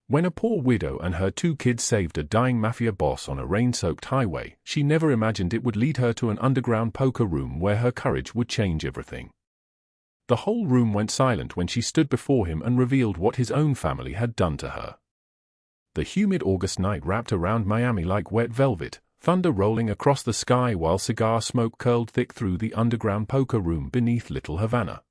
When a poor widow and her 2 kids saved a dying mafia boss on a rain-soaked highway, she never imagined it would lead her to an underground poker room where her courage would change everything. The whole room went silent when she stood before him and revealed what his own family had done to her. The humid August night wrapped around Miami like wet velvet, thunder rolling across the sky while cigar smoke curled thick through the underground poker room beneath Little Havana.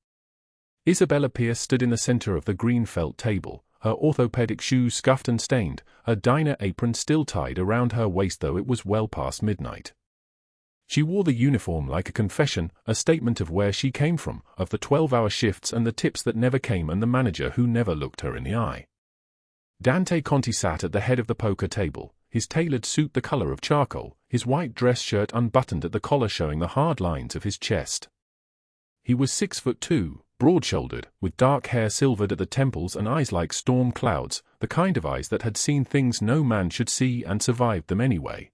Isabella Pierce stood in the center of the green felt table, her orthopedic shoes scuffed and stained, her diner apron still tied around her waist though it was well past midnight. She wore the uniform like a confession, a statement of where she came from, of the 12-hour shifts and the tips that never came and the manager who never looked her in the eye. Dante Conti sat at the head of the poker table, his tailored suit the color of charcoal, his white dress shirt unbuttoned at the collar showing the hard lines of his chest. He was 6'2", broad-shouldered, with dark hair silvered at the temples and eyes like storm clouds, the kind of eyes that had seen things no man should see and survived them anyway.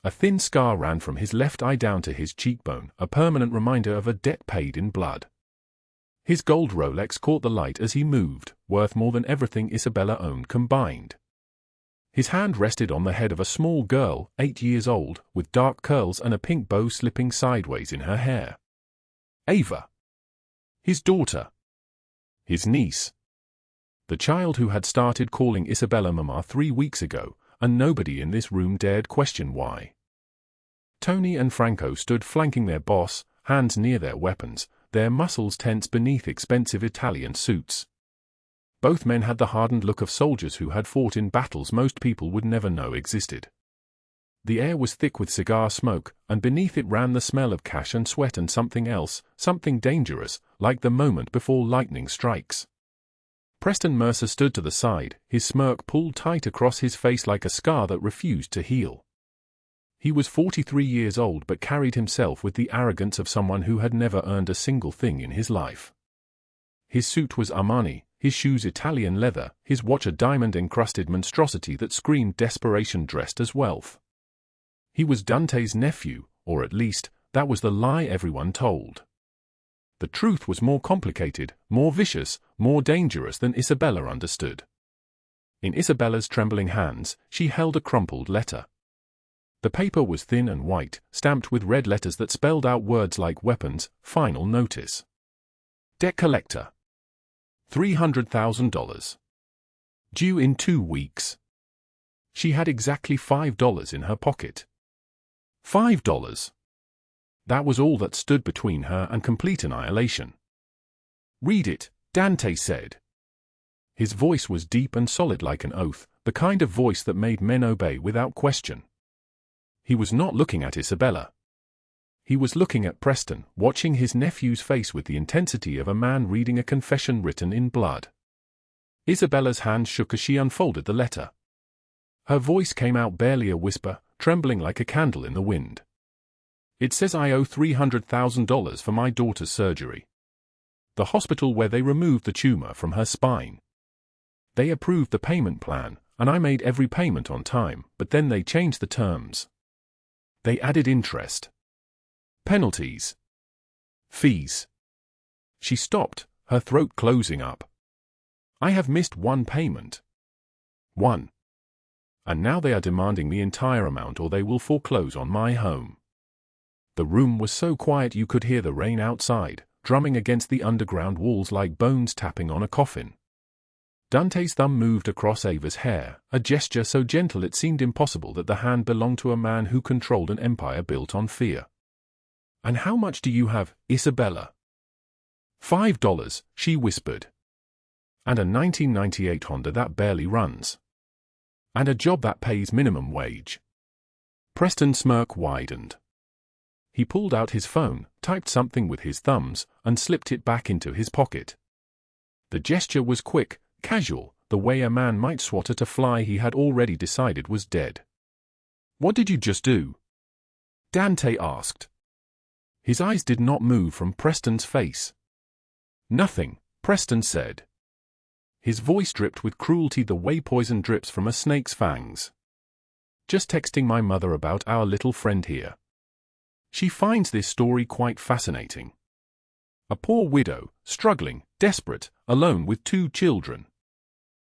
A thin scar ran from his left eye down to his cheekbone, a permanent reminder of a debt paid in blood. His gold Rolex caught the light as he moved, worth more than everything Isabella owned combined. His hand rested on the head of a small girl, 8 years old, with dark curls and a pink bow slipping sideways in her hair. Ava. His daughter. His niece. The child who had started calling Isabella Mama 3 weeks ago, and nobody in this room dared question why. Tony and Franco stood flanking their boss, hands near their weapons, their muscles tense beneath expensive Italian suits. Both men had the hardened look of soldiers who had fought in battles most people would never know existed. The air was thick with cigar smoke, and beneath it ran the smell of cash and sweat and something else, something dangerous, like the moment before lightning strikes. Preston Mercer stood to the side, his smirk pulled tight across his face like a scar that refused to heal. He was 43 years old but carried himself with the arrogance of someone who had never earned a single thing in his life. His suit was Armani, his shoes Italian leather, his watch a diamond-encrusted monstrosity that screamed desperation dressed as wealth. He was Dante's nephew, or at least, that was the lie everyone told. The truth was more complicated, more vicious, more dangerous than Isabella understood. In Isabella's trembling hands, she held a crumpled letter. The paper was thin and white, stamped with red letters that spelled out words like weapons, final notice. Debt collector. $300,000. Due in 2 weeks. She had exactly $5 in her pocket. $5. That was all that stood between her and complete annihilation. Read it, Dante said. His voice was deep and solid like an oath, the kind of voice that made men obey without question. He was not looking at Isabella. He was looking at Preston, watching his nephew's face with the intensity of a man reading a confession written in blood. Isabella's hand shook as she unfolded the letter. Her voice came out barely a whisper, trembling like a candle in the wind. It says I owe $300,000 for my daughter's surgery. The hospital where they removed the tumor from her spine. They approved the payment plan, and I made every payment on time, but then they changed the terms. They added interest. Penalties. Fees. She stopped, her throat closing up. I have missed 1 payment. 1. And now they are demanding the entire amount or they will foreclose on my home. The room was so quiet you could hear the rain outside, drumming against the underground walls like bones tapping on a coffin. Dante's thumb moved across Ava's hair, a gesture so gentle it seemed impossible that the hand belonged to a man who controlled an empire built on fear. And how much do you have, Isabella? $5, she whispered. And a 1998 Honda that barely runs. And a job that pays minimum wage. Preston's smirk widened. He pulled out his phone, typed something with his thumbs, and slipped it back into his pocket. The gesture was quick, casual, the way a man might swat at a fly he had already decided was dead. What did you just do? Dante asked. His eyes did not move from Preston's face. Nothing, Preston said. His voice dripped with cruelty the way poison drips from a snake's fangs. Just texting my mother about our little friend here. She finds this story quite fascinating. A poor widow, struggling, desperate, alone with 2 children.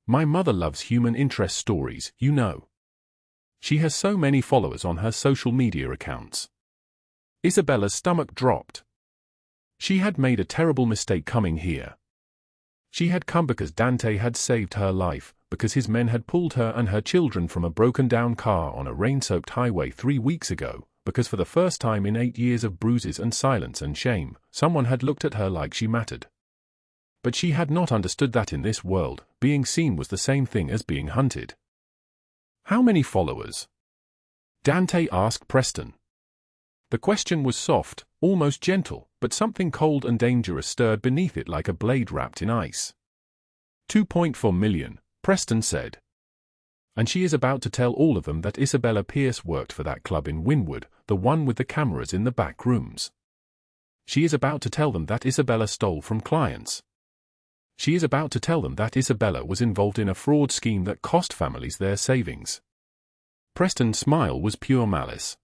My mother loves human interest stories, you know. She has so many followers on her social media accounts. Isabella's stomach dropped. She had made a terrible mistake coming here. She had come because Dante had saved her life, because his men had pulled her and her children from a broken-down car on a rain-soaked highway 3 weeks ago, because for the first time in 8 years of bruises and silence and shame, someone had looked at her like she mattered. But she had not understood that in this world, being seen was the same thing as being hunted. How many followers? Dante asked Preston. The question was soft, almost gentle, but something cold and dangerous stirred beneath it like a blade wrapped in ice. 2.4 million, Preston said. And she is about to tell all of them that Isabella Pierce worked for that club in Wynwood, the one with the cameras in the back rooms. She is about to tell them that Isabella stole from clients. She is about to tell them that Isabella was involved in a fraud scheme that cost families their savings. Preston's smile was pure malice.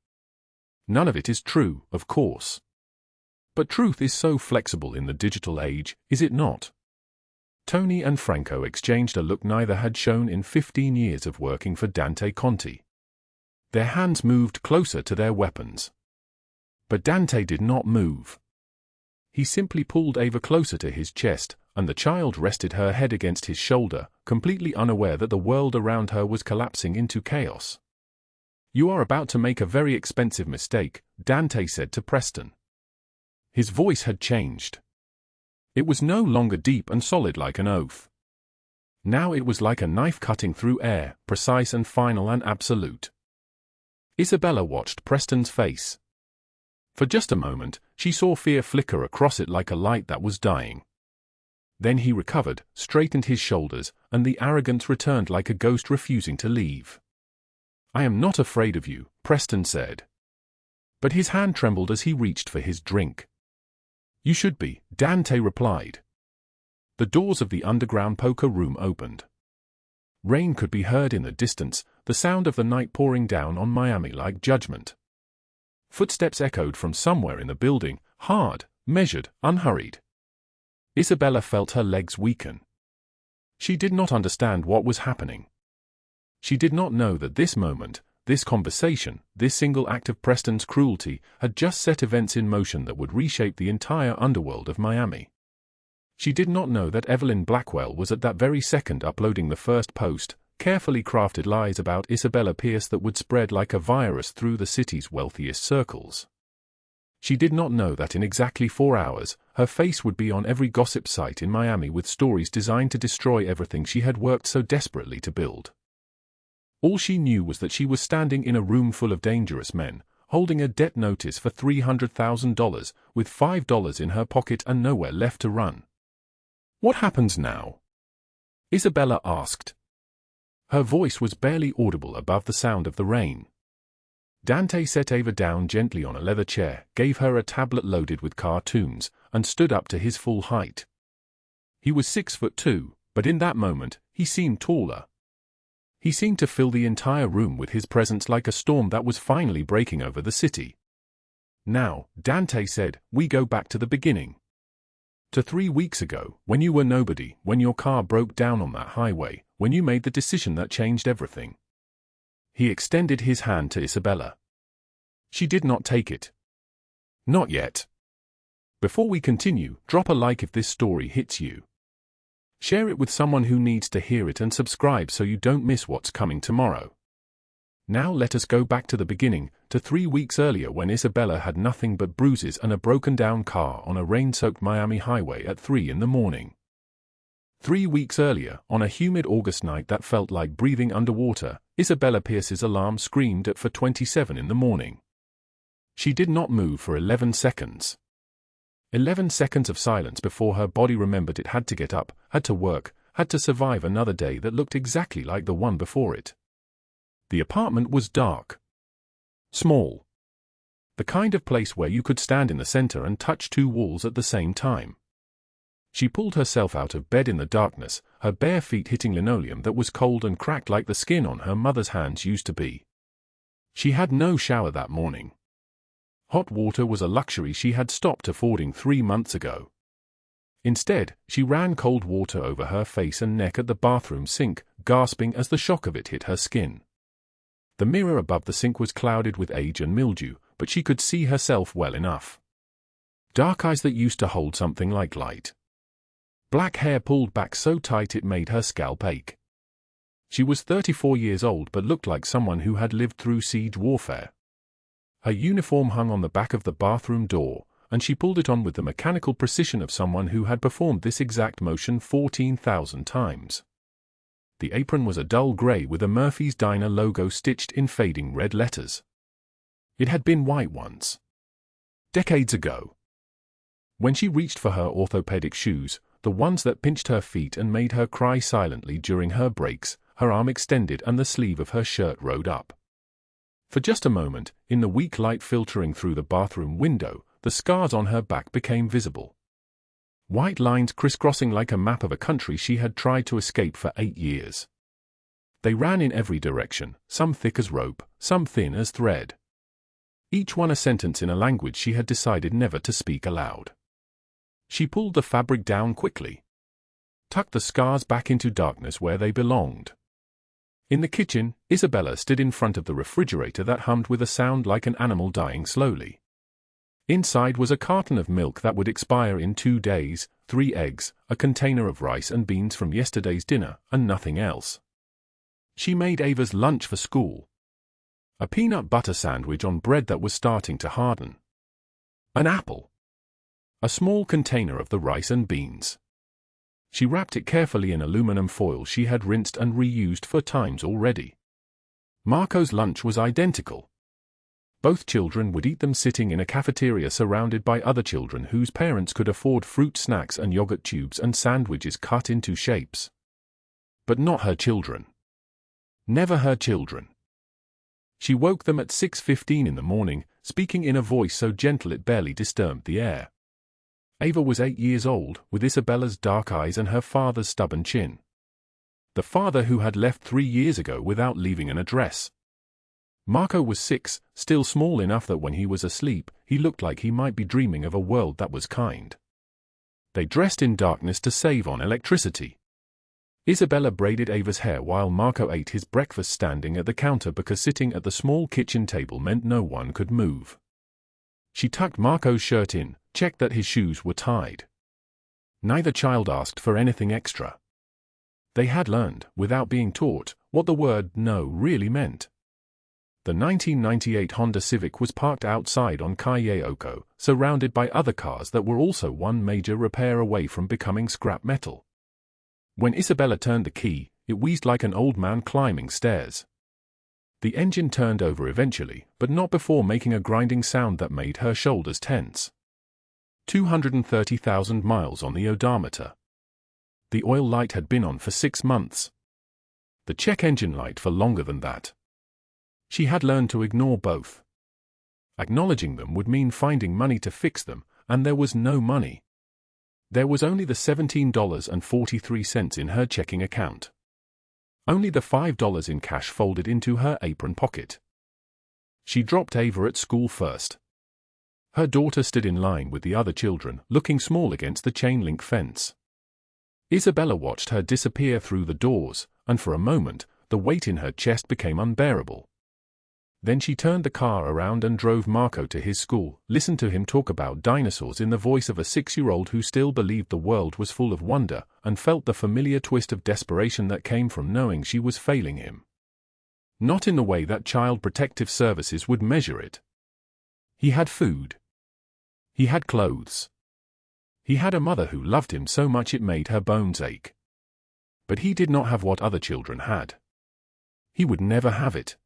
None of it is true, of course. But truth is so flexible in the digital age, is it not? Tony and Franco exchanged a look neither had shown in 15 years of working for Dante Conti. Their hands moved closer to their weapons. But Dante did not move. He simply pulled Ava closer to his chest, and the child rested her head against his shoulder, completely unaware that the world around her was collapsing into chaos. "You are about to make a very expensive mistake," Dante said to Preston. His voice had changed. It was no longer deep and solid like an oath. Now it was like a knife cutting through air, precise and final and absolute. Isabella watched Preston's face. For just a moment, she saw fear flicker across it like a light that was dying. Then he recovered, straightened his shoulders, and the arrogance returned like a ghost refusing to leave. "I am not afraid of you," Preston said. But his hand trembled as he reached for his drink. "You should be," Dante replied. The doors of the underground poker room opened. Rain could be heard in the distance, the sound of the night pouring down on Miami like judgment. Footsteps echoed from somewhere in the building, hard, measured, unhurried. Isabella felt her legs weaken. She did not understand what was happening. She did not know that this moment, this conversation, this single act of Preston's cruelty, had just set events in motion that would reshape the entire underworld of Miami. She did not know that Evelyn Blackwell was at that very second uploading the first post, carefully crafted lies about Isabella Pierce that would spread like a virus through the city's wealthiest circles. She did not know that in exactly 4 hours, her face would be on every gossip site in Miami with stories designed to destroy everything she had worked so desperately to build. All she knew was that she was standing in a room full of dangerous men, holding a debt notice for $300,000, with $5 in her pocket and nowhere left to run. "What happens now?" Isabella asked. Her voice was barely audible above the sound of the rain. Dante set Ava down gently on a leather chair, gave her a tablet loaded with cartoons, and stood up to his full height. He was 6'2", but in that moment, he seemed taller. He seemed to fill the entire room with his presence like a storm that was finally breaking over the city. "Now," Dante said, "we go back to the beginning. To 3 weeks ago, when you were nobody, when your car broke down on that highway, when you made the decision that changed everything." He extended his hand to Isabella. She did not take it. "Not yet. Before we continue, drop a like if this story hits you. Share it with someone who needs to hear it and subscribe so you don't miss what's coming tomorrow. Now let us go back to the beginning, to 3 weeks earlier when Isabella had nothing but bruises and a broken-down car on a rain-soaked Miami highway at 3 in the morning. 3 weeks earlier, on a humid August night that felt like breathing underwater, Isabella Pierce's alarm screamed at 4:27 in the morning. She did not move for 11 seconds. 11 seconds of silence before her body remembered it had to get up, had to work, had to survive another day that looked exactly like the one before it. The apartment was dark. Small. The kind of place where you could stand in the center and touch 2 walls at the same time. She pulled herself out of bed in the darkness, her bare feet hitting linoleum that was cold and cracked like the skin on her mother's hands used to be. She had no shower that morning. Hot water was a luxury she had stopped affording 3 months ago. Instead, she ran cold water over her face and neck at the bathroom sink, gasping as the shock of it hit her skin. The mirror above the sink was clouded with age and mildew, but she could see herself well enough. Dark eyes that used to hold something like light. Black hair pulled back so tight it made her scalp ache. She was 34 years old but looked like someone who had lived through siege warfare. Her uniform hung on the back of the bathroom door, and she pulled it on with the mechanical precision of someone who had performed this exact motion 14,000 times. The apron was a dull grey with a Murphy's Diner logo stitched in fading red letters. It had been white once. Decades ago. When she reached for her orthopedic shoes, the ones that pinched her feet and made her cry silently during her breaks, her arm extended and the sleeve of her shirt rode up. For just a moment, in the weak light filtering through the bathroom window, the scars on her back became visible. White lines crisscrossing like a map of a country she had tried to escape for 8 years. They ran in every direction, some thick as rope, some thin as thread. Each one a sentence in a language she had decided never to speak aloud. She pulled the fabric down quickly. Tucked the scars back into darkness where they belonged. In the kitchen, Isabella stood in front of the refrigerator that hummed with a sound like an animal dying slowly. Inside was a carton of milk that would expire in 2 days, 3 eggs, a container of rice and beans from yesterday's dinner, and nothing else. She made Ava's lunch for school. A peanut butter sandwich on bread that was starting to harden. An apple. A small container of the rice and beans. She wrapped it carefully in aluminum foil she had rinsed and reused 4 times already. Marco's lunch was identical. Both children would eat them sitting in a cafeteria surrounded by other children whose parents could afford fruit snacks and yogurt tubes and sandwiches cut into shapes. But not her children. Never her children. She woke them at 6:15 in the morning, speaking in a voice so gentle it barely disturbed the air. Ava was 8 years old, with Isabella's dark eyes and her father's stubborn chin. The father who had left 3 years ago without leaving an address. Marco was 6, still small enough that when he was asleep, he looked like he might be dreaming of a world that was kind. They dressed in darkness to save on electricity. Isabella braided Ava's hair while Marco ate his breakfast standing at the counter because sitting at the small kitchen table meant no one could move. She tucked Marco's shirt in, checked that his shoes were tied. Neither child asked for anything extra. They had learned, without being taught, what the word no really meant. The 1998 Honda Civic was parked outside on Calle Oco, surrounded by other cars that were also one major repair away from becoming scrap metal. When Isabella turned the key, it wheezed like an old man climbing stairs. The engine turned over eventually, but not before making a grinding sound that made her shoulders tense. 230,000 miles on the odometer. The oil light had been on for 6 months. The check engine light for longer than that. She had learned to ignore both. Acknowledging them would mean finding money to fix them, and there was no money. There was only the $17.43 in her checking account. Only the $5 in cash folded into her apron pocket. She dropped Ava at school first. Her daughter stood in line with the other children, looking small against the chain-link fence. Isabella watched her disappear through the doors, and for a moment, the weight in her chest became unbearable. Then she turned the car around and drove Marco to his school, listened to him talk about dinosaurs in the voice of a 6-year-old who still believed the world was full of wonder, and felt the familiar twist of desperation that came from knowing she was failing him. Not in the way that Child Protective Services would measure it. He had food. He had clothes. He had a mother who loved him so much it made her bones ache. But he did not have what other children had. He would never have it.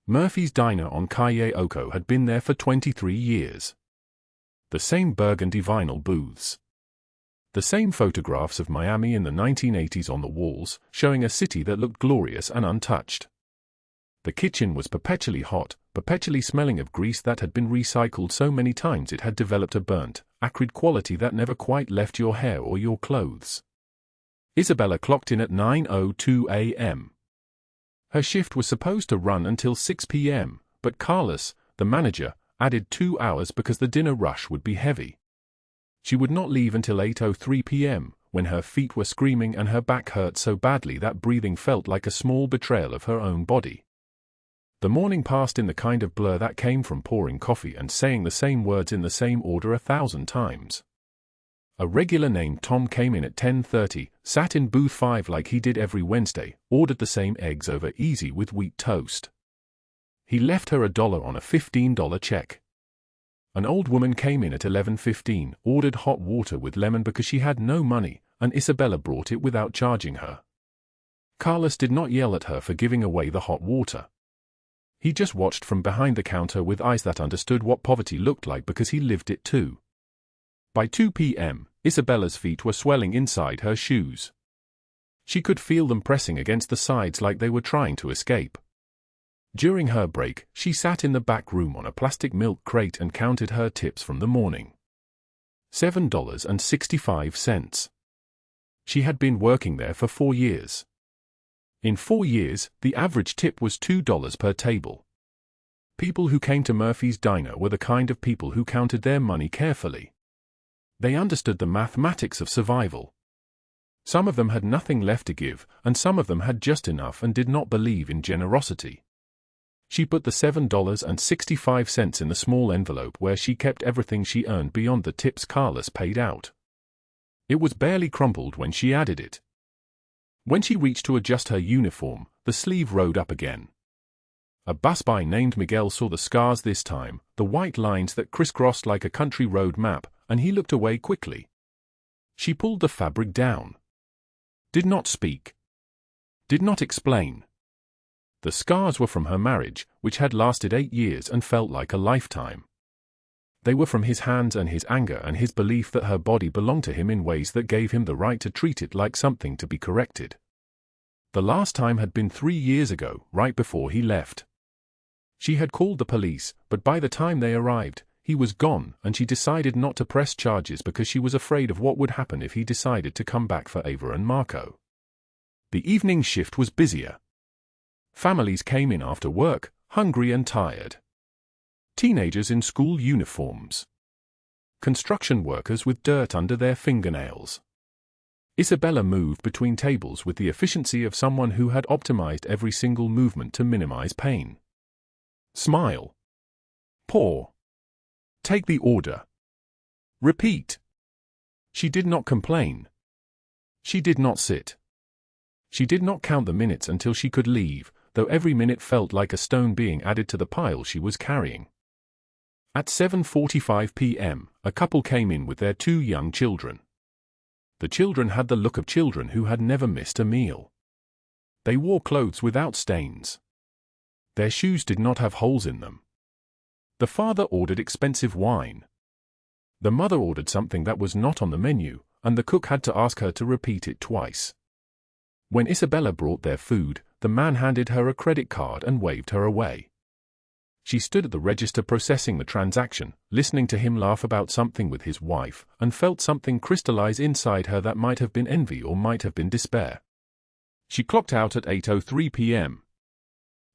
Murphy's Diner on Calle Oco had been there for 23 years. The same burgundy vinyl booths. The same photographs of Miami in the 1980s on the walls, showing a city that looked glorious and untouched. The kitchen was perpetually hot, perpetually smelling of grease that had been recycled so many times it had developed a burnt, acrid quality that never quite left your hair or your clothes. Isabella clocked in at 9:02 a.m. Her shift was supposed to run until 6 p.m., but Carlos, the manager, added 2 hours because the dinner rush would be heavy. She would not leave until 8:03 p.m., when her feet were screaming and her back hurt so badly that breathing felt like a small betrayal of her own body. The morning passed in the kind of blur that came from pouring coffee and saying the same words in the same order 1,000 times. A regular named Tom came in at 10:30, sat in booth 5 like he did every Wednesday, ordered the same eggs over easy with wheat toast. He left her $1 on a $15 check. An old woman came in at 11:15, ordered hot water with lemon because she had no money, and Isabella brought it without charging her. Carlos did not yell at her for giving away the hot water. He just watched from behind the counter with eyes that understood what poverty looked like because he lived it too. By 2 p.m., Isabella's feet were swelling inside her shoes. She could feel them pressing against the sides like they were trying to escape. During her break, she sat in the back room on a plastic milk crate and counted her tips from the morning. $7.65. She had been working there for 4 years. In 4 years, the average tip was $2 per table. People who came to Murphy's Diner were the kind of people who counted their money carefully. They understood the mathematics of survival. Some of them had nothing left to give, and some of them had just enough and did not believe in generosity. She put the $7.65 in the small envelope where she kept everything she earned beyond the tips Carlos paid out. It was barely crumpled when she added it. When she reached to adjust her uniform, the sleeve rode up again. A busboy named Miguel saw the scars this time, the white lines that crisscrossed like a country road map, and he looked away quickly. She pulled the fabric down. Did not speak. Did not explain. The scars were from her marriage, which had lasted 8 years and felt like a lifetime. They were from his hands and his anger and his belief that her body belonged to him in ways that gave him the right to treat it like something to be corrected. The last time had been 3 years ago, right before he left. She had called the police, but by the time they arrived, he was gone, and she decided not to press charges because she was afraid of what would happen if he decided to come back for Ava and Marco. The evening shift was busier. Families came in after work, hungry and tired. Teenagers in school uniforms. Construction workers with dirt under their fingernails. Isabella moved between tables with the efficiency of someone who had optimized every single movement to minimize pain. Smile. Pour. Take the order. Repeat. She did not complain. She did not sit. She did not count the minutes until she could leave, though every minute felt like a stone being added to the pile she was carrying. At 7:45 p.m., a couple came in with their 2 young children. The children had the look of children who had never missed a meal. They wore clothes without stains. Their shoes did not have holes in them. The father ordered expensive wine. The mother ordered something that was not on the menu, and the cook had to ask her to repeat it twice. When Isabella brought their food, the man handed her a credit card and waved her away. She stood at the register processing the transaction, listening to him laugh about something with his wife, and felt something crystallize inside her that might have been envy or might have been despair. She clocked out at 8:03 p.m.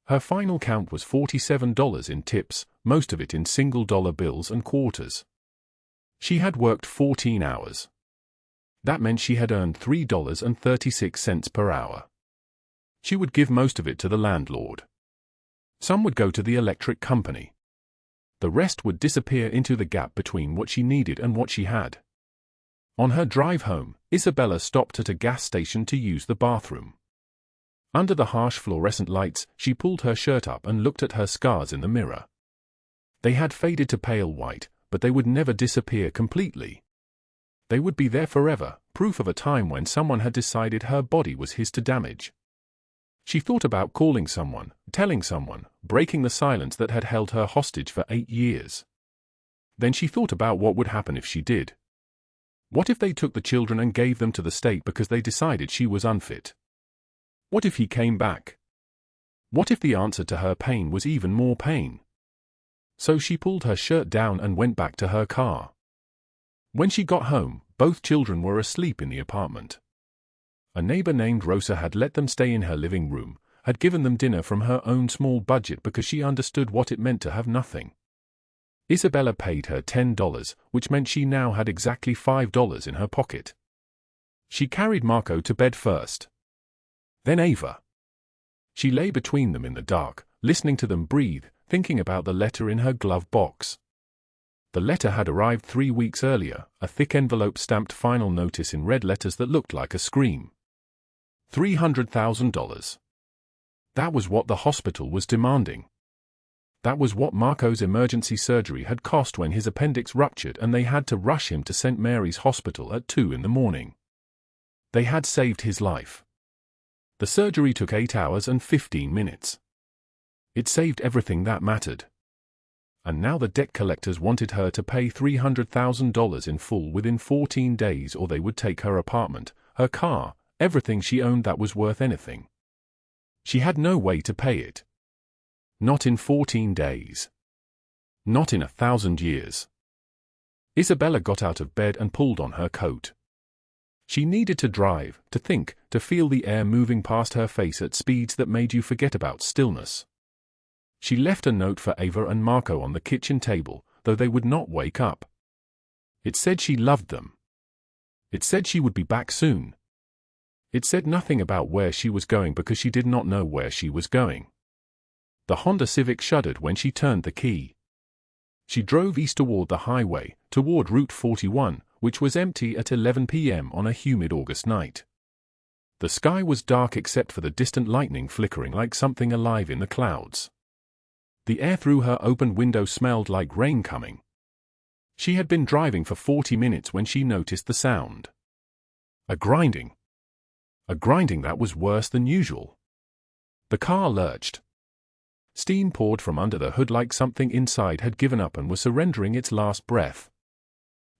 Her final count was $47 in tips, most of it in single-dollar bills and quarters. She had worked 14 hours. That meant she had earned $3.36 per hour. She would give most of it to the landlord. Some would go to the electric company. The rest would disappear into the gap between what she needed and what she had. On her drive home, Isabella stopped at a gas station to use the bathroom. Under the harsh fluorescent lights, she pulled her shirt up and looked at her scars in the mirror. They had faded to pale white, but they would never disappear completely. They would be there forever, proof of a time when someone had decided her body was his to damage. She thought about calling someone, telling someone, breaking the silence that had held her hostage for 8 years. Then she thought about what would happen if she did. What if they took the children and gave them to the state because they decided she was unfit? What if he came back? What if the answer to her pain was even more pain? So she pulled her shirt down and went back to her car. When she got home, both children were asleep in the apartment. A neighbor named Rosa had let them stay in her living room, had given them dinner from her own small budget because she understood what it meant to have nothing. Isabella paid her $10, which meant she now had exactly $5 in her pocket. She carried Marco to bed first. Then Ava. She lay between them in the dark, listening to them breathe, thinking about the letter in her glove box. The letter had arrived 3 weeks earlier, a thick envelope stamped final notice in red letters that looked like a scream. $300,000. That was what the hospital was demanding. That was what Marco's emergency surgery had cost when his appendix ruptured and they had to rush him to St. Mary's Hospital at 2 in the morning. They had saved his life. The surgery took 8 hours and 15 minutes. It saved everything that mattered. And now the debt collectors wanted her to pay $300,000 in full within 14 days or they would take her apartment, her car, everything she owned that was worth anything. She had no way to pay it. Not in 14 days. Not in 1,000 years. Isabella got out of bed and pulled on her coat. She needed to drive, to think, to feel the air moving past her face at speeds that made you forget about stillness. She left a note for Ava and Marco on the kitchen table, though they would not wake up. It said she loved them. It said she would be back soon. It said nothing about where she was going because she did not know where she was going. The Honda Civic shuddered when she turned the key. She drove east toward the highway, toward Route 41, which was empty at 11 p.m. on a humid August night. The sky was dark except for the distant lightning flickering like something alive in the clouds. The air through her open window smelled like rain coming. She had been driving for 40 minutes when she noticed the sound. A grinding. A grinding that was worse than usual. The car lurched. Steam poured from under the hood like something inside had given up and was surrendering its last breath.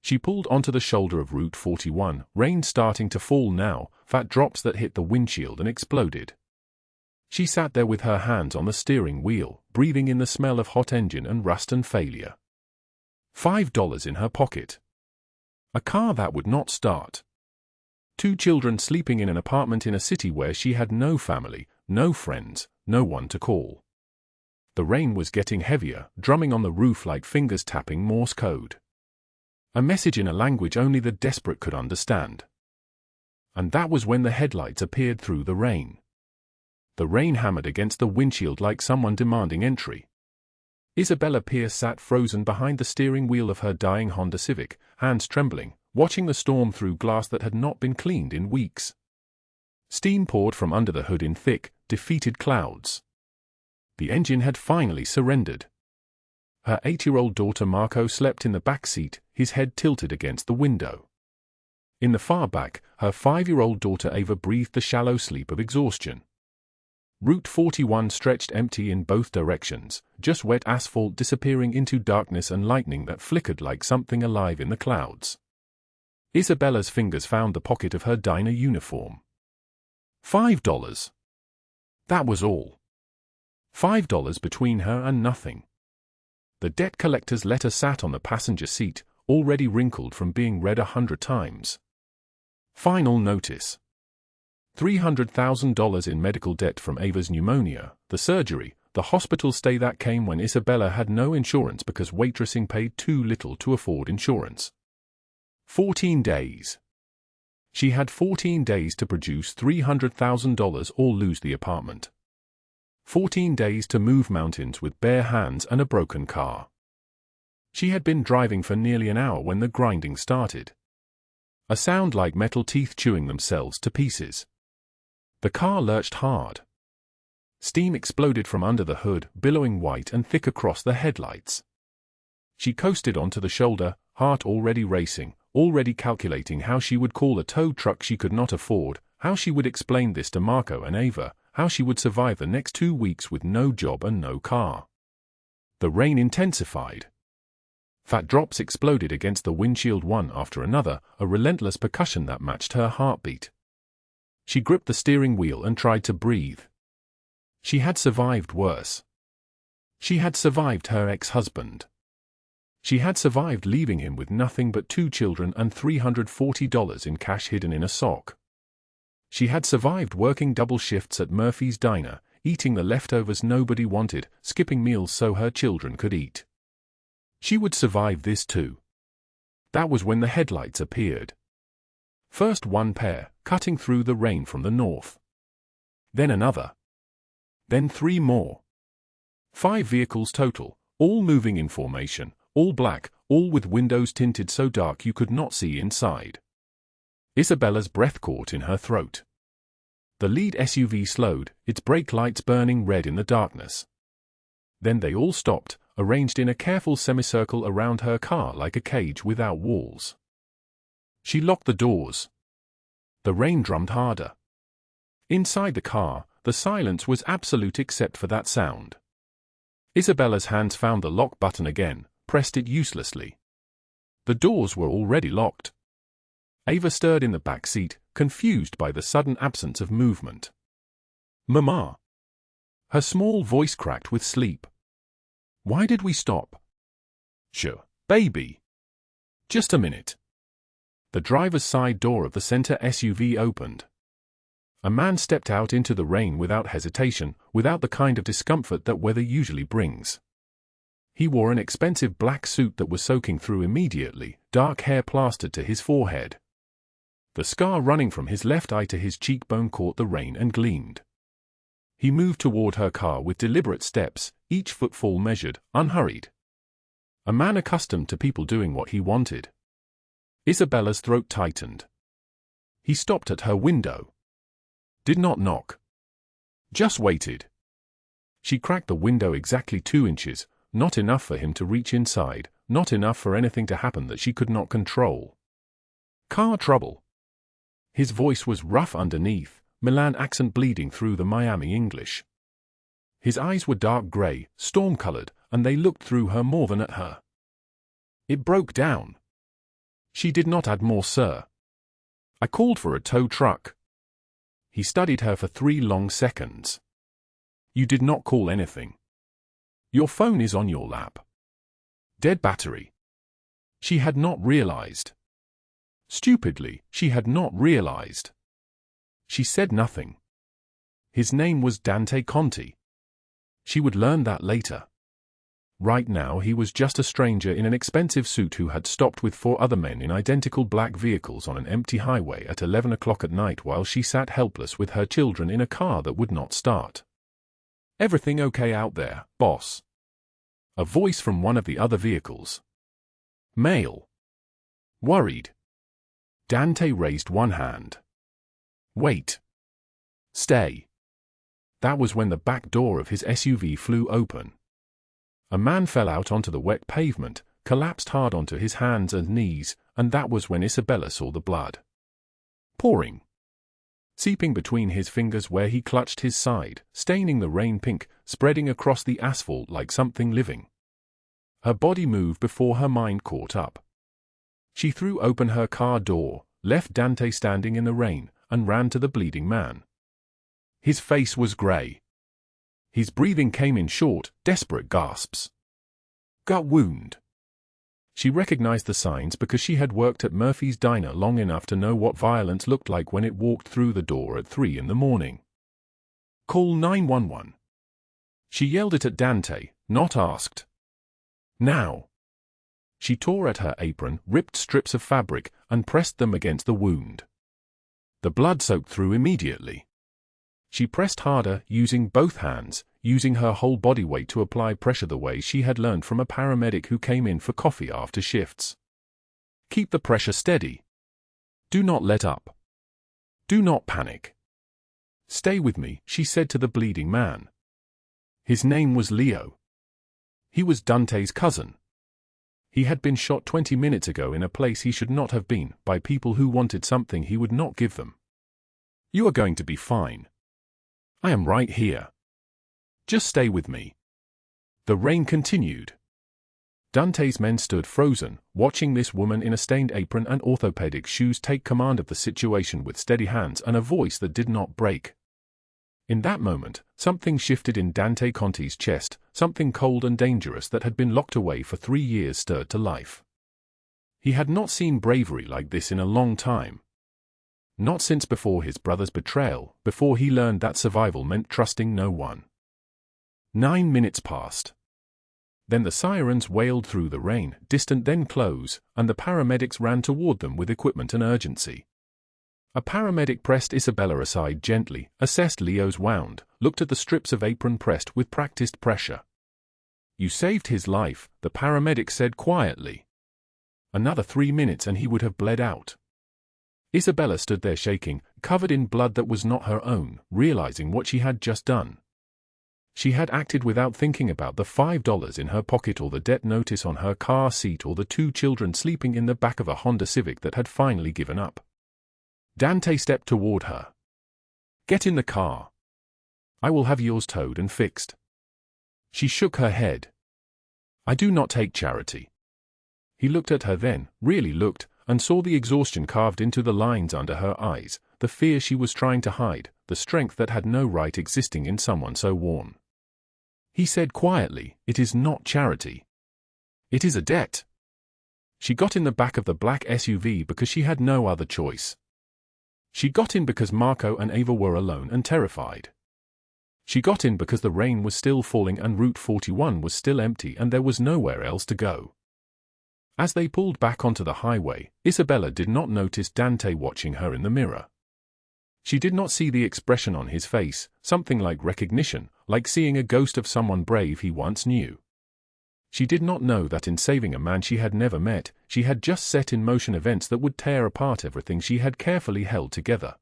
She pulled onto the shoulder of Route 41, rain starting to fall now, fat drops that hit the windshield and exploded. She sat there with her hands on the steering wheel, breathing in the smell of hot engine and rust and failure. $5 in her pocket. A car that would not start. 2 children sleeping in an apartment in a city where she had no family, no friends, no one to call. The rain was getting heavier, drumming on the roof like fingers tapping Morse code. A message in a language only the desperate could understand. And that was when the headlights appeared through the rain. The rain hammered against the windshield like someone demanding entry. Isabella Pierce sat frozen behind the steering wheel of her dying Honda Civic, hands trembling, watching the storm through glass that had not been cleaned in weeks. Steam poured from under the hood in thick, defeated clouds. The engine had finally surrendered. Her 8-year-old daughter Marco slept in the back seat, his head tilted against the window. In the far back, her 5-year-old daughter Ava breathed the shallow sleep of exhaustion. Route 41 stretched empty in both directions, just wet asphalt disappearing into darkness and lightning that flickered like something alive in the clouds. Isabella's fingers found the pocket of her diner uniform. $5. That was all. $5 between her and nothing. The debt collector's letter sat on the passenger seat, already wrinkled from being read 100 times. Final notice. $300,000 in medical debt from Ava's pneumonia, the surgery, the hospital stay that came when Isabella had no insurance because waitressing paid too little to afford insurance. 14 days. She had 14 days to produce $300,000 or lose the apartment. 14 days to move mountains with bare hands and a broken car. She had been driving for nearly an hour when the grinding started. A sound like metal teeth chewing themselves to pieces. The car lurched hard. Steam exploded from under the hood, billowing white and thick across the headlights. She coasted onto the shoulder, heart already racing, already calculating how she would call a tow truck she could not afford, how she would explain this to Marco and Ava, how she would survive the next 2 weeks with no job and no car. The rain intensified. Fat drops exploded against the windshield one after another, a relentless percussion that matched her heartbeat. She gripped the steering wheel and tried to breathe. She had survived worse. She had survived her ex-husband. She had survived leaving him with nothing but 2 children and $340 in cash hidden in a sock. She had survived working double shifts at Murphy's Diner, eating the leftovers nobody wanted, skipping meals so her children could eat. She would survive this too. That was when the headlights appeared. First one pair, cutting through the rain from the north. Then another. Then 3 more. 5 vehicles total, all moving in formation, all black, all with windows tinted so dark you could not see inside. Isabella's breath caught in her throat. The lead SUV slowed, its brake lights burning red in the darkness. Then they all stopped, arranged in a careful semicircle around her car like a cage without walls. She locked the doors. The rain drummed harder. Inside the car, the silence was absolute except for that sound. Isabella's hands found the lock button again, pressed it uselessly. The doors were already locked. Ava stirred in the back seat, confused by the sudden absence of movement. "Mama." Her small voice cracked with sleep. "Why did we stop?" "Sure, baby. Just a minute." The driver's side door of the center SUV opened. A man stepped out into the rain without hesitation, without the kind of discomfort that weather usually brings. He wore an expensive black suit that was soaking through immediately, dark hair plastered to his forehead. The scar running from his left eye to his cheekbone caught the rain and gleamed. He moved toward her car with deliberate steps, each footfall measured, unhurried. A man accustomed to people doing what he wanted. Isabella's throat tightened. He stopped at her window. Did not knock. Just waited. She cracked the window exactly 2 inches, not enough for him to reach inside, not enough for anything to happen that she could not control. "Car trouble." His voice was rough underneath, Milan accent bleeding through the Miami English. His eyes were dark gray, storm-colored, and they looked through her more than at her. "It broke down." She did not add more, "sir. I called for a tow truck." He studied her for 3 long seconds. "You did not call anything. Your phone is on your lap. Dead battery." She had not realized. Stupidly, she had not realized. She said nothing. His name was Dante Conti. She would learn that later. Right now he was just a stranger in an expensive suit who had stopped with 4 other men in identical black vehicles on an empty highway at 11 o'clock at night while she sat helpless with her children in a car that would not start. "Everything okay out there, boss?" A voice from one of the other vehicles. Male. Worried. Dante raised one hand. "Wait. Stay." That was when the back door of his SUV flew open. A man fell out onto the wet pavement, collapsed hard onto his hands and knees, and that was when Isabella saw the blood. Pouring. Seeping between his fingers where he clutched his side, staining the rain pink, spreading across the asphalt like something living. Her body moved before her mind caught up. She threw open her car door, left Dante standing in the rain, and ran to the bleeding man. His face was gray. His breathing came in short, desperate gasps. "Gut wound." She recognized the signs because she had worked at Murphy's Diner long enough to know what violence looked like when it walked through the door at 3 in the morning. "Call 911. She yelled it at Dante, not asked. "Now." She tore at her apron, ripped strips of fabric, and pressed them against the wound. The blood soaked through immediately. She pressed harder, using both hands, using her whole body weight to apply pressure the way she had learned from a paramedic who came in for coffee after shifts. "Keep the pressure steady. Do not let up. Do not panic. Stay with me," she said to the bleeding man. His name was Leo. He was Dante's cousin. He had been shot 20 minutes ago in a place he should not have been, by people who wanted something he would not give them. "You are going to be fine. I am right here. Just stay with me." The rain continued. Dante's men stood frozen, watching this woman in a stained apron and orthopedic shoes take command of the situation with steady hands and a voice that did not break. In that moment, something shifted in Dante Conti's chest, something cold and dangerous that had been locked away for 3 years stirred to life. He had not seen bravery like this in a long time. Not since before his brother's betrayal, before he learned that survival meant trusting no one. 9 minutes passed. Then the sirens wailed through the rain, distant then close, and the paramedics ran toward them with equipment and urgency. A paramedic pressed Isabella aside gently, assessed Leo's wound, looked at the strips of apron pressed with practiced pressure. "You saved his life," the paramedic said quietly. "Another 3 minutes and he would have bled out." Isabella stood there shaking, covered in blood that was not her own, realizing what she had just done. She had acted without thinking about the $5 in her pocket or the debt notice on her car seat or the 2 children sleeping in the back of a Honda Civic that had finally given up. Dante stepped toward her. "Get in the car. I will have yours towed and fixed." She shook her head. "I do not take charity." He looked at her then, really looked, and saw the exhaustion carved into the lines under her eyes, the fear she was trying to hide, the strength that had no right existing in someone so worn. He said quietly, "It is not charity. It is a debt." She got in the back of the black SUV because she had no other choice. She got in because Marco and Ava were alone and terrified. She got in because the rain was still falling and Route 41 was still empty and there was nowhere else to go. As they pulled back onto the highway, Isabella did not notice Dante watching her in the mirror. She did not see the expression on his face, something like recognition, like seeing a ghost of someone brave he once knew. She did not know that in saving a man she had never met, she had just set in motion events that would tear apart everything she had carefully held together.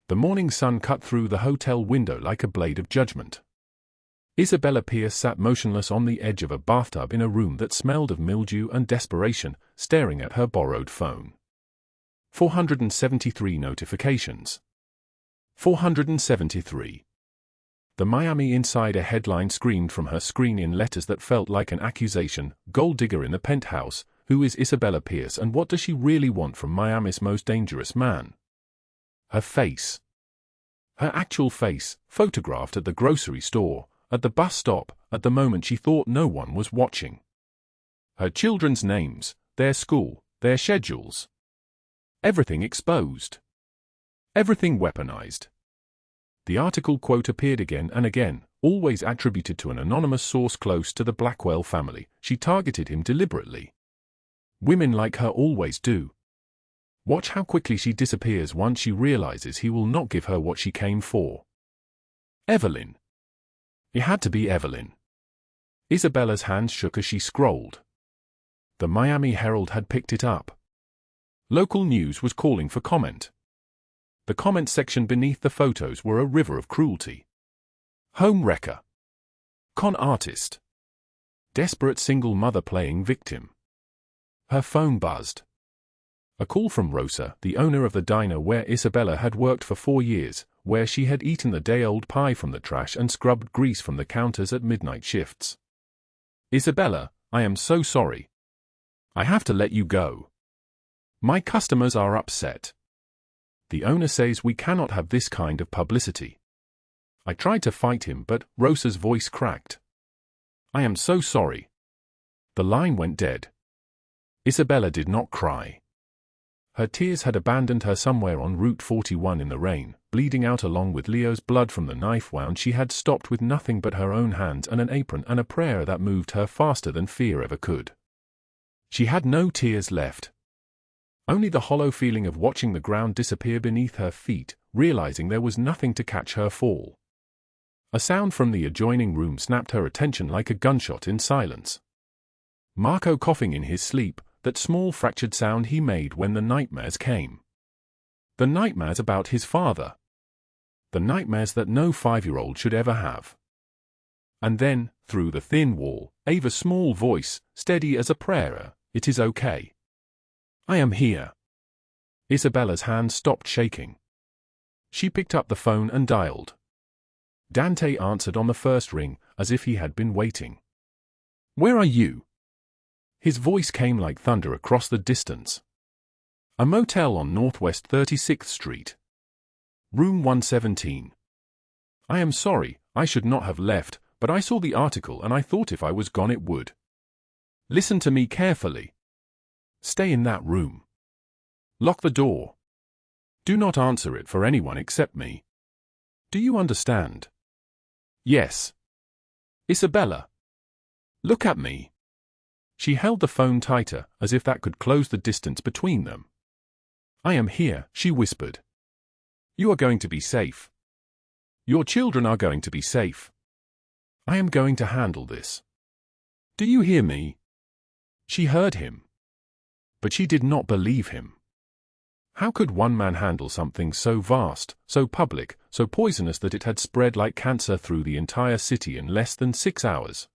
The morning sun cut through the hotel window like a blade of judgment. Isabella Pierce sat motionless on the edge of a bathtub in a room that smelled of mildew and desperation, staring at her borrowed phone. 473 notifications. 473. The Miami Insider headline screamed from her screen in letters that felt like an accusation. "Gold digger in the penthouse, who is Isabella Pierce and what does she really want from Miami's most dangerous man?" Her face. Her actual face, photographed at the grocery store, at the bus stop, at the moment she thought no one was watching. Her children's names, their school, their schedules. Everything exposed. Everything weaponized. The article quote appeared again and again, always attributed to an anonymous source close to the Blackwell family. She targeted him deliberately. Women like her always do. Watch how quickly she disappears once she realizes he will not give her what she came for. Evelyn. It had to be Evelyn. Isabella's hands shook as she scrolled. The Miami Herald had picked it up. Local news was calling for comment. The comment section beneath the photos were a river of cruelty. Home wrecker. Con artist. Desperate single mother playing victim. Her phone buzzed. A call from Rosa, the owner of the diner where Isabella had worked for 4 years, where she had eaten the day-old pie from the trash and scrubbed grease from the counters at midnight shifts. "Isabella, I am so sorry. I have to let you go. My customers are upset. The owner says we cannot have this kind of publicity." I tried to fight him, but Rosa's voice cracked. "I am so sorry." The line went dead. Isabella did not cry. Her tears had abandoned her somewhere on Route 41 in the rain, bleeding out along with Leo's blood from the knife wound she had stopped with nothing but her own hands and an apron and a prayer that moved her faster than fear ever could. She had no tears left. Only the hollow feeling of watching the ground disappear beneath her feet, realizing there was nothing to catch her fall. A sound from the adjoining room snapped her attention like a gunshot in silence. Marco coughing in his sleep, that small fractured sound he made when the nightmares came. The nightmares about his father. The nightmares that no 5-year-old should ever have. And then, through the thin wall, Ava's small voice, steady as a prayer, "It is okay. I am here." Isabella's hands stopped shaking. She picked up the phone and dialed. Dante answered on the first ring, as if he had been waiting. "Where are you?" His voice came like thunder across the distance. "A motel on Northwest 36th Street. Room 117. I am sorry, I should not have left, but I saw the article and I thought if I was gone it would. Listen to me carefully. Stay in that room. Lock the door. Do not answer it for anyone except me. Do you understand?" "Yes." "Isabella." Look at me. She held the phone tighter, as if that could close the distance between them. I am here, she whispered. You are going to be safe. Your children are going to be safe. I am going to handle this. Do you hear me? She heard him. But she did not believe him. How could one man handle something so vast, so public, so poisonous that it had spread like cancer through the entire city in less than 6 hours?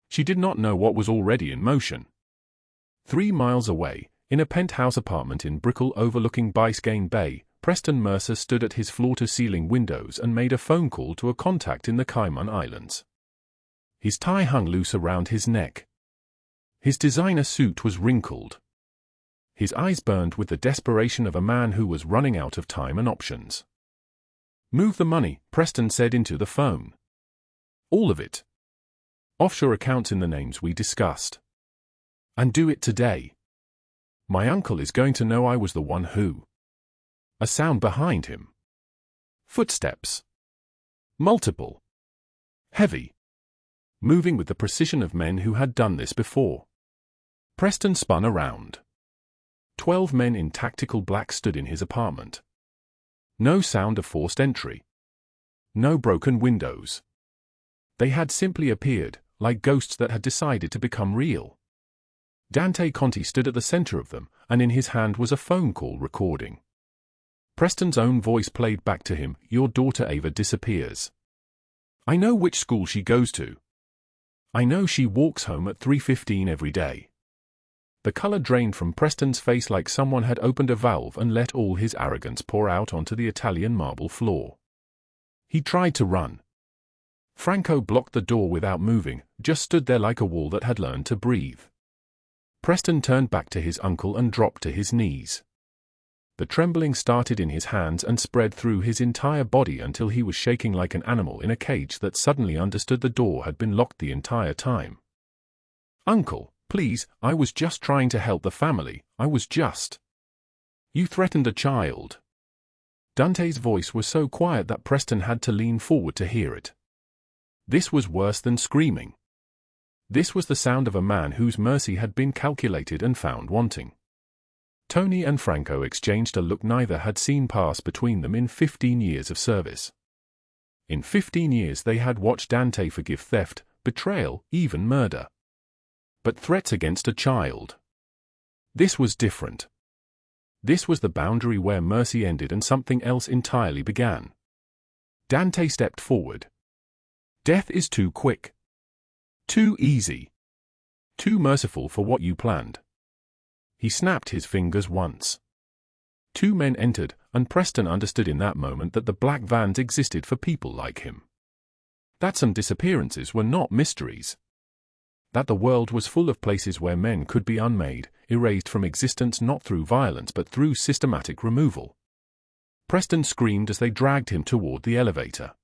She did not know what was already in motion. 3 miles away, in a penthouse apartment in Brickell overlooking Biscayne Bay, Preston Mercer stood at his floor-to-ceiling windows and made a phone call to a contact in the Cayman Islands. His tie hung loose around his neck. His designer suit was wrinkled. His eyes burned with the desperation of a man who was running out of time and options. Move the money, Preston said into the phone. All of it. Offshore accounts in the names we discussed. And do it today. My uncle is going to know I was the one who. A sound behind him. Footsteps. Multiple. Heavy. Moving with the precision of men who had done this before. Preston spun around. 12 men in tactical black stood in his apartment. No sound of forced entry. No broken windows. They had simply appeared, like ghosts that had decided to become real. Dante Conti stood at the center of them, and in his hand was a phone call recording. Preston's own voice played back to him, "Your daughter Ava disappears. I know which school she goes to. I know she walks home at 3:15 every day." The color drained from Preston's face like someone had opened a valve and let all his arrogance pour out onto the Italian marble floor. He tried to run. Franco blocked the door without moving, just stood there like a wall that had learned to breathe. Preston turned back to his uncle and dropped to his knees. The trembling started in his hands and spread through his entire body until he was shaking like an animal in a cage that suddenly understood the door had been locked the entire time. "Uncle, please, I was just trying to help the family, I was just." "You threatened a child." Dante's voice was so quiet that Preston had to lean forward to hear it. This was worse than screaming. This was the sound of a man whose mercy had been calculated and found wanting. Tony and Franco exchanged a look neither had seen pass between them in 15 years of service. In 15 years they had watched Dante forgive theft, betrayal, even murder. But threats against a child. This was different. This was the boundary where mercy ended and something else entirely began. Dante stepped forward. Death is too quick. Too easy. Too merciful for what you planned. He snapped his fingers once. 2 men entered, and Preston understood in that moment that the black vans existed for people like him. That some disappearances were not mysteries. That the world was full of places where men could be unmade, erased from existence not through violence but through systematic removal. Preston screamed as they dragged him toward the elevator.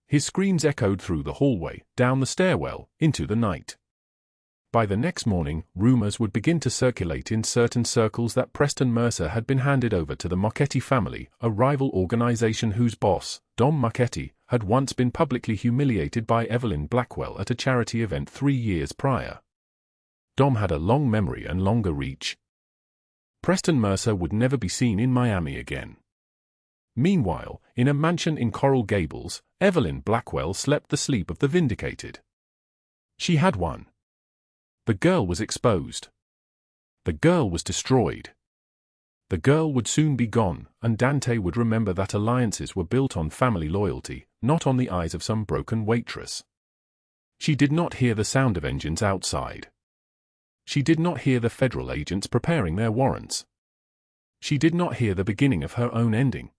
His screams echoed through the hallway, down the stairwell, into the night. By the next morning, rumors would begin to circulate in certain circles that Preston Mercer had been handed over to the Marchetti family, a rival organization whose boss, Dom Marchetti, had once been publicly humiliated by Evelyn Blackwell at a charity event 3 years prior. Dom had a long memory and longer reach. Preston Mercer would never be seen in Miami again. Meanwhile, in a mansion in Coral Gables, Evelyn Blackwell slept the sleep of the vindicated. She had won. The girl was exposed. The girl was destroyed. The girl would soon be gone, and Dante would remember that alliances were built on family loyalty, not on the eyes of some broken waitress. She did not hear the sound of engines outside. She did not hear the federal agents preparing their warrants. She did not hear the beginning of her own ending.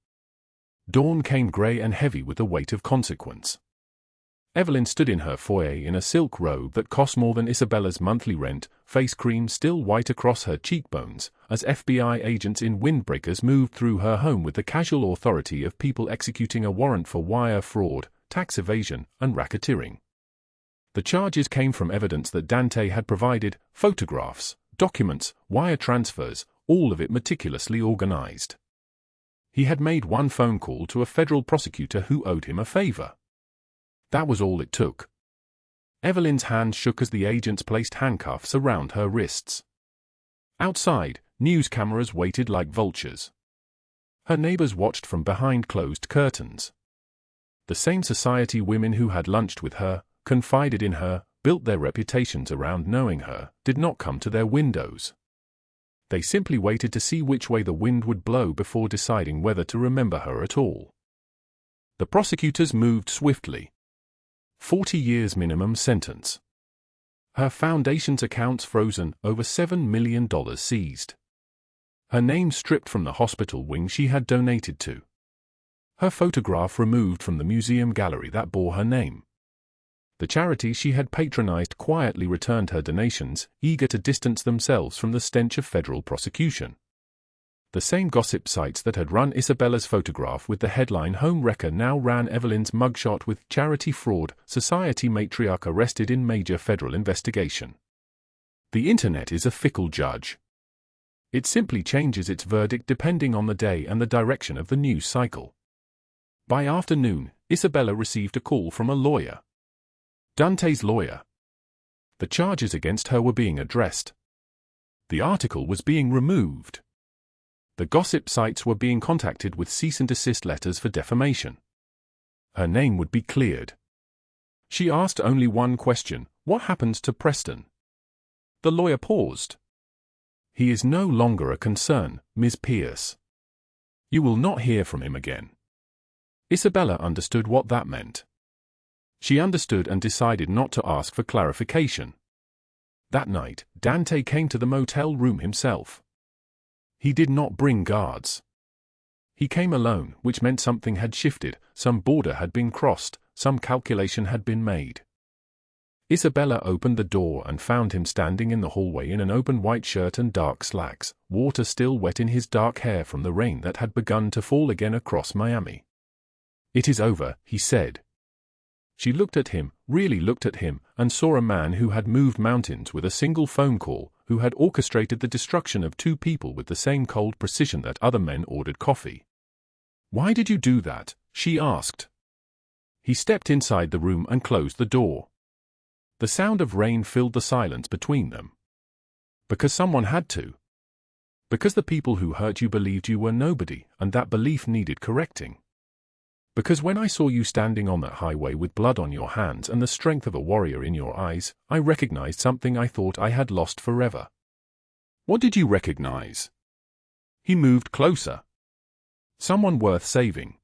Dawn came gray and heavy with the weight of consequence. Evelyn stood in her foyer in a silk robe that cost more than Isabella's monthly rent, face cream still white across her cheekbones, as FBI agents in windbreakers moved through her home with the casual authority of people executing a warrant for wire fraud, tax evasion, and racketeering. The charges came from evidence that Dante had provided: photographs, documents, wire transfers, all of it meticulously organized. He had made one phone call to a federal prosecutor who owed him a favor. That was all it took. Evelyn's hand shook as the agents placed handcuffs around her wrists. Outside, news cameras waited like vultures. Her neighbors watched from behind closed curtains. The same society women who had lunched with her, confided in her, built their reputations around knowing her, did not come to their windows. They simply waited to see which way the wind would blow before deciding whether to remember her at all. The prosecutors moved swiftly. 40 years minimum sentence. Her foundation's accounts frozen, over $7 million seized. Her name stripped from the hospital wing she had donated to. Her photograph removed from the museum gallery that bore her name. The charity she had patronized quietly returned her donations, eager to distance themselves from the stench of federal prosecution. The same gossip sites that had run Isabella's photograph with the headline "Home Wrecker" now ran Evelyn's mugshot with "Charity Fraud, Society Matriarch Arrested in Major Federal Investigation." The internet is a fickle judge. It simply changes its verdict depending on the day and the direction of the news cycle. By afternoon, Isabella received a call from a lawyer. Dante's lawyer. The charges against her were being addressed. The article was being removed. The gossip sites were being contacted with cease and desist letters for defamation. Her name would be cleared. She asked only one question: what happens to Preston? The lawyer paused. He is no longer a concern, Ms. Pierce. You will not hear from him again. Isabella understood what that meant. She understood and decided not to ask for clarification. That night, Dante came to the motel room himself. He did not bring guards. He came alone, which meant something had shifted, some border had been crossed, some calculation had been made. Isabella opened the door and found him standing in the hallway in an open white shirt and dark slacks, water still wet in his dark hair from the rain that had begun to fall again across Miami. "It is over," he said. She looked at him, really looked at him, and saw a man who had moved mountains with a single phone call, who had orchestrated the destruction of two people with the same cold precision that other men ordered coffee. "Why did you do that?" she asked. He stepped inside the room and closed the door. The sound of rain filled the silence between them. Because someone had to. Because the people who hurt you believed you were nobody, and that belief needed correcting. Because when I saw you standing on that highway with blood on your hands and the strength of a warrior in your eyes, I recognized something I thought I had lost forever. What did you recognize? He moved closer. Someone worth saving.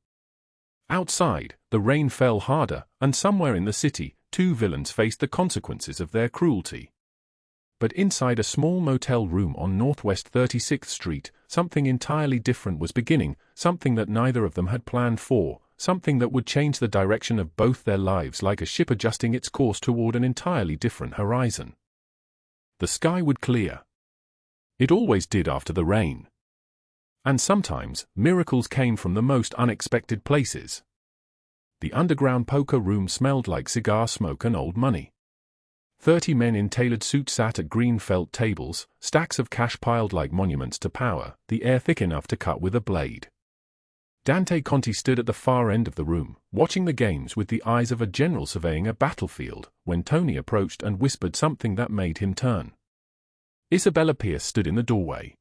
Outside, the rain fell harder, and somewhere in the city, two villains faced the consequences of their cruelty. But inside a small motel room on Northwest 36th Street, something entirely different was beginning, something that neither of them had planned for, something that would change the direction of both their lives like a ship adjusting its course toward an entirely different horizon. The sky would clear. It always did after the rain. And sometimes, miracles came from the most unexpected places. The underground poker room smelled like cigar smoke and old money. 30 men in tailored suits sat at green felt tables, stacks of cash piled like monuments to power, the air thick enough to cut with a blade. Dante Conti stood at the far end of the room, watching the games with the eyes of a general surveying a battlefield, when Tony approached and whispered something that made him turn. Isabella Pierce stood in the doorway.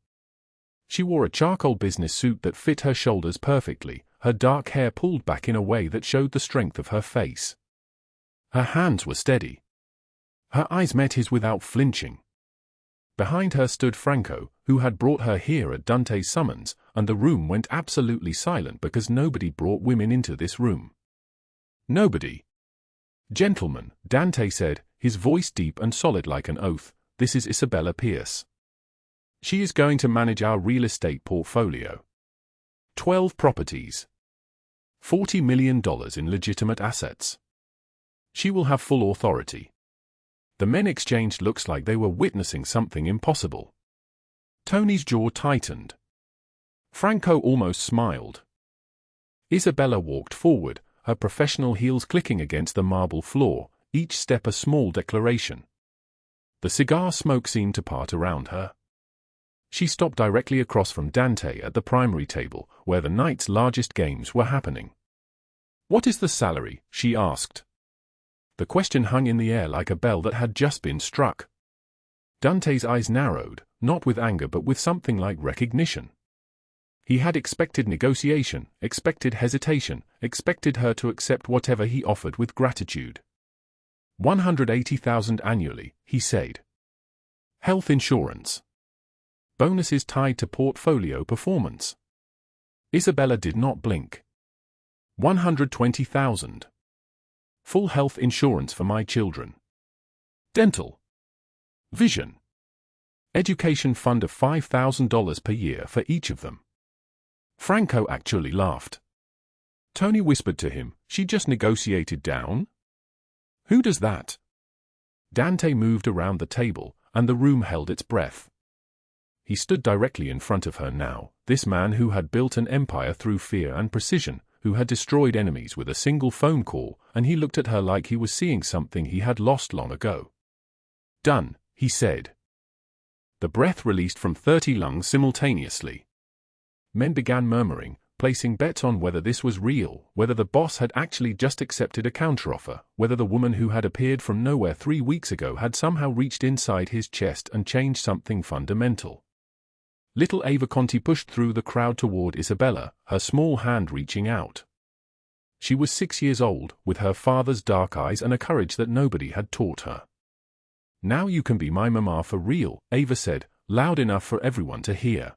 She wore a charcoal business suit that fit her shoulders perfectly, her dark hair pulled back in a way that showed the strength of her face. Her hands were steady. Her eyes met his without flinching. Behind her stood Franco, who had brought her here at Dante's summons, and the room went absolutely silent because nobody brought women into this room. Nobody. "Gentlemen," Dante said, his voice deep and solid like an oath, "this is Isabella Pierce. She is going to manage our real estate portfolio. 12 properties. $40 million in legitimate assets. She will have full authority." The men exchanged looks like they were witnessing something impossible. Tony's jaw tightened. Franco almost smiled. Isabella walked forward, her professional heels clicking against the marble floor, each step a small declaration. The cigar smoke seemed to part around her. She stopped directly across from Dante at the primary table, where the night's largest games were happening. "What is the salary?" she asked. The question hung in the air like a bell that had just been struck. Dante's eyes narrowed, not with anger but with something like recognition. He had expected negotiation, expected hesitation, expected her to accept whatever he offered with gratitude. 180,000 annually, he said. Health insurance. Bonuses tied to portfolio performance. Isabella did not blink. 120,000. Full health insurance for my children. Dental. Vision. Education fund of $5,000 per year for each of them. Franco actually laughed. Tony whispered to him, "She just negotiated down?" "Who does that?" Dante moved around the table, and the room held its breath. He stood directly in front of her now, this man who had built an empire through fear and precision, who had destroyed enemies with a single phone call, and he looked at her like he was seeing something he had lost long ago. "Done," he said. The breath released from 30 lungs simultaneously. Men began murmuring, placing bets on whether this was real, whether the boss had actually just accepted a counteroffer, whether the woman who had appeared from nowhere 3 weeks ago had somehow reached inside his chest and changed something fundamental. Little Ava Conti pushed through the crowd toward Isabella, her small hand reaching out. She was 6 years old, with her father's dark eyes and a courage that nobody had taught her. "Now you can be my mama for real," Ava said, loud enough for everyone to hear.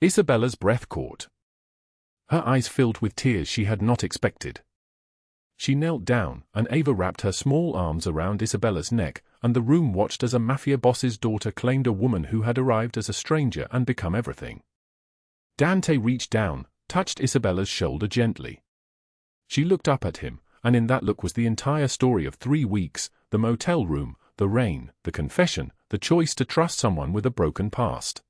Isabella's breath caught. Her eyes filled with tears she had not expected. She knelt down, and Ava wrapped her small arms around Isabella's neck, and the room watched as a mafia boss's daughter claimed a woman who had arrived as a stranger and become everything. Dante reached down, touched Isabella's shoulder gently. She looked up at him, and in that look was the entire story of 3 weeks, the motel room, the rain, the confession, the choice to trust someone with a broken past.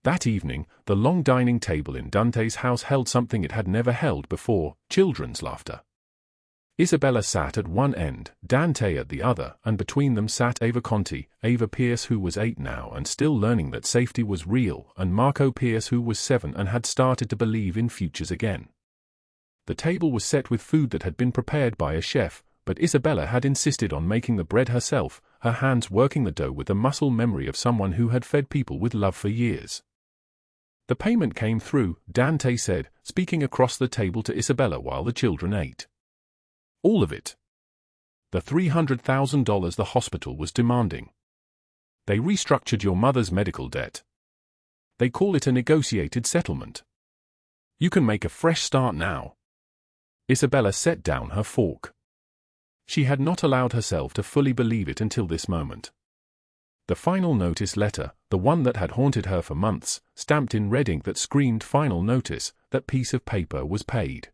That evening, the long dining table in Dante's house held something it had never held before, children's laughter. Isabella sat at one end, Dante at the other, and between them sat Ava Conti, Ava Pierce who was 8 now and still learning that safety was real, and Marco Pierce who was 7 and had started to believe in futures again. The table was set with food that had been prepared by a chef, but Isabella had insisted on making the bread herself, her hands working the dough with the muscle memory of someone who had fed people with love for years. The payment came through, Dante said, speaking across the table to Isabella while the children ate. All of it. The $300,000 the hospital was demanding. They restructured your mother's medical debt. They call it a negotiated settlement. You can make a fresh start now. Isabella set down her fork. She had not allowed herself to fully believe it until this moment. The final notice letter, the one that had haunted her for months, stamped in red ink that screamed final notice, that piece of paper was paid.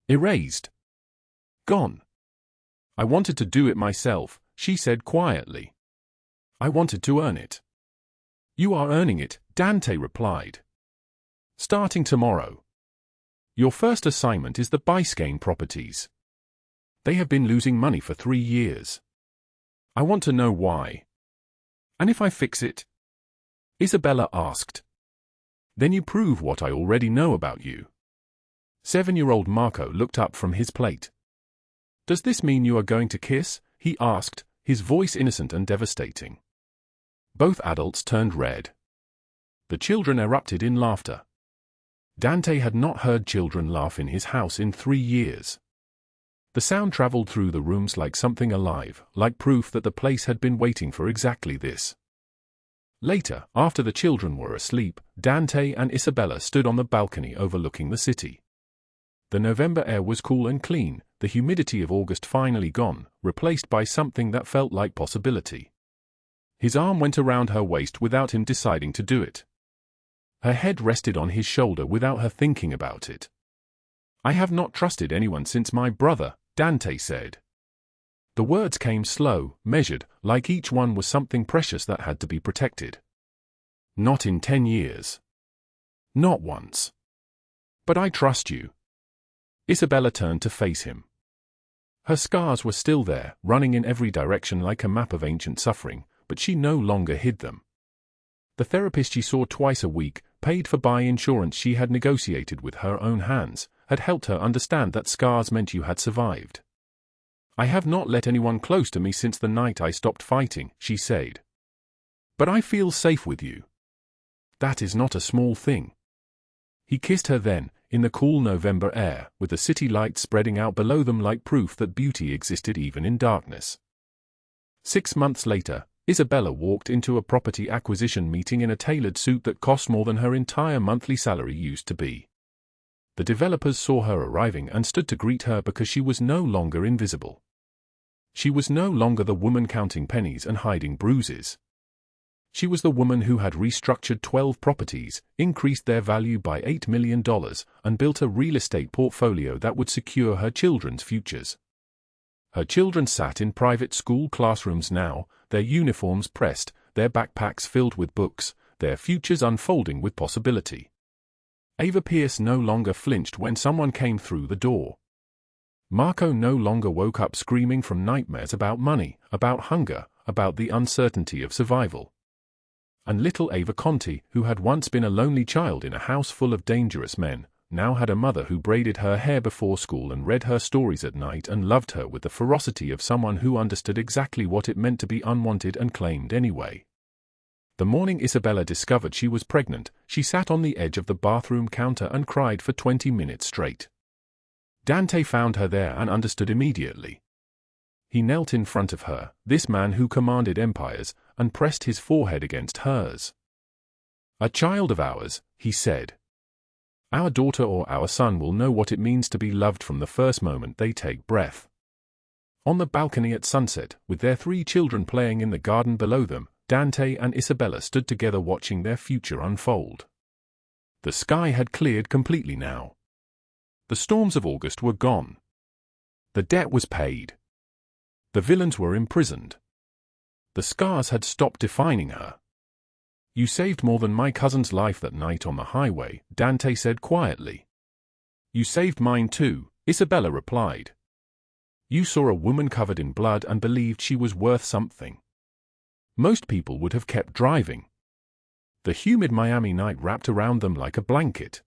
Erased. Gone. I wanted to do it myself, she said quietly. I wanted to earn it. You are earning it, Dante replied. Starting tomorrow. Your first assignment is the Biscayne properties. They have been losing money for 3 years. I want to know why. And if I fix it? Isabella asked. Then you prove what I already know about you. 7-year-old Marco looked up from his plate. Does this mean you are going to kiss? He asked, his voice innocent and devastating. Both adults turned red. The children erupted in laughter. Dante had not heard children laugh in his house in 3 years. The sound traveled through the rooms like something alive, like proof that the place had been waiting for exactly this. Later, after the children were asleep, Dante and Isabella stood on the balcony overlooking the city. The November air was cool and clean, the humidity of August finally gone, replaced by something that felt like possibility. His arm went around her waist without him deciding to do it. Her head rested on his shoulder without her thinking about it. I have not trusted anyone since my brother, Dante said. The words came slow, measured, like each one was something precious that had to be protected. Not in 10 years. Not once. But I trust you. Isabella turned to face him. Her scars were still there, running in every direction like a map of ancient suffering, but she no longer hid them. The therapist she saw twice a week, paid for by insurance she had negotiated with her own hands, had helped her understand that scars meant you had survived. "I have not let anyone close to me since the night I stopped fighting," she said. "But I feel safe with you. That is not a small thing." He kissed her then, in the cool November air, with the city lights spreading out below them like proof that beauty existed even in darkness. 6 months later, Isabella walked into a property acquisition meeting in a tailored suit that cost more than her entire monthly salary used to be. The developers saw her arriving and stood to greet her because she was no longer invisible. She was no longer the woman counting pennies and hiding bruises. She was the woman who had restructured 12 properties, increased their value by $8 million, and built a real estate portfolio that would secure her children's futures. Her children sat in private school classrooms now, their uniforms pressed, their backpacks filled with books, their futures unfolding with possibility. Ava Pierce no longer flinched when someone came through the door. Marco no longer woke up screaming from nightmares about money, about hunger, about the uncertainty of survival. And little Ava Conti, who had once been a lonely child in a house full of dangerous men, now had a mother who braided her hair before school and read her stories at night and loved her with the ferocity of someone who understood exactly what it meant to be unwanted and claimed anyway. The morning Isabella discovered she was pregnant, she sat on the edge of the bathroom counter and cried for 20 minutes straight. Dante found her there and understood immediately. He knelt in front of her, this man who commanded empires, and pressed his forehead against hers. "A child of ours," he said. "Our daughter or our son will know what it means to be loved from the first moment they take breath." On the balcony at sunset, with their 3 children playing in the garden below them, Dante and Isabella stood together watching their future unfold. The sky had cleared completely now. The storms of August were gone. The debt was paid. The villains were imprisoned. The scars had stopped defining her. "You saved more than my cousin's life that night on the highway," Dante said quietly. "You saved mine too," Isabella replied. "You saw a woman covered in blood and believed she was worth something. Most people would have kept driving." The humid Miami night wrapped around them like a blanket.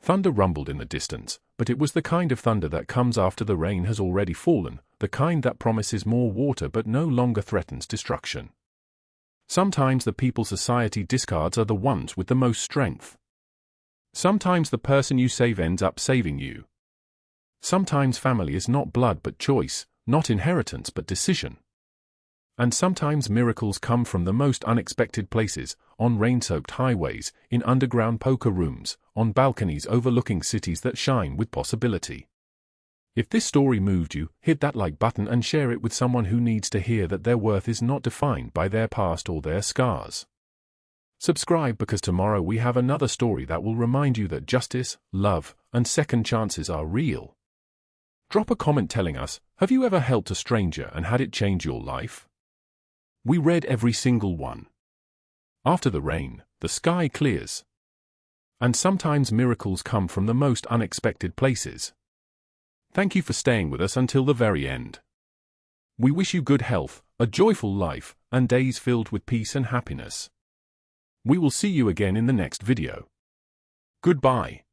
Thunder rumbled in the distance, but it was the kind of thunder that comes after the rain has already fallen, the kind that promises more water but no longer threatens destruction. Sometimes the people society discards are the ones with the most strength. Sometimes the person you save ends up saving you. Sometimes family is not blood but choice, not inheritance but decision. And sometimes miracles come from the most unexpected places, on rain-soaked highways, in underground poker rooms, on balconies overlooking cities that shine with possibility. If this story moved you, hit that like button and share it with someone who needs to hear that their worth is not defined by their past or their scars. Subscribe because tomorrow we have another story that will remind you that justice, love, and second chances are real. Drop a comment telling us, have you ever helped a stranger and had it change your life? We read every single one. After the rain, the sky clears. And sometimes miracles come from the most unexpected places. Thank you for staying with us until the very end. We wish you good health, a joyful life, and days filled with peace and happiness. We will see you again in the next video. Goodbye.